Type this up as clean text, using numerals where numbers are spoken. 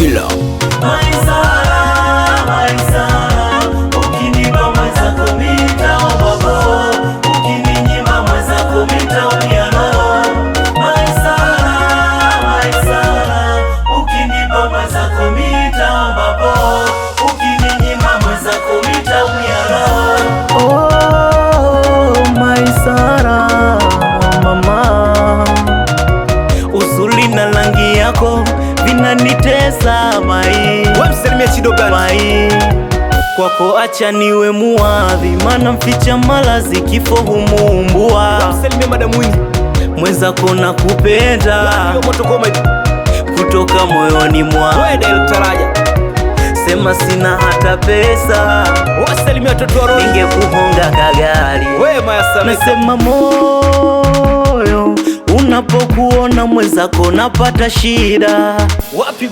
Killer. Ukinipa mwenzako mitaomba, ukininyima mwenzako mitaumia. Ukinipa mwenzako mitaomba, ukininyima mwenzako mitaumia. Oh, Maisara mama, uzuri na rangi yako vinanitesa mai. Wemsalimia Chidogan mai. Kwako acha niwe muadhi, mana mficha malazi kifo humuumbua. Wemsalimia Madam Winnie Mwenzako na kupenda kutoka moyoni mwa sema sina hata pesa, wasalimia watoto wa Roni, ningekuhonga kagari. Nasema moyo unapokuona mwenzako napata shida. Wapi